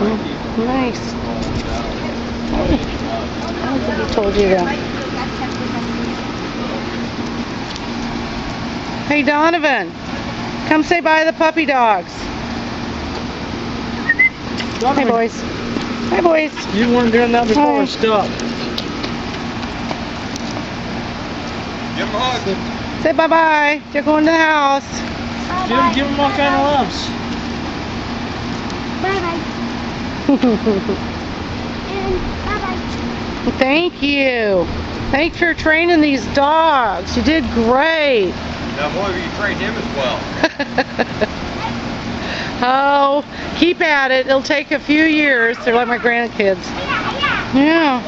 Nice. I don't think he told you that. Hey Donovan, come say bye to the puppy dogs. Donovan. Hey boys. Hi boys. You weren't doing that before. Hi. Stop. Give him a hug. Say bye bye. You're going to the house. Give him all kind of loves. Thank you. Thanks for training these dogs. You did great. Now, boy, you trained him as well. Oh, keep at it. It'll take a few years. They're like my grandkids. Yeah.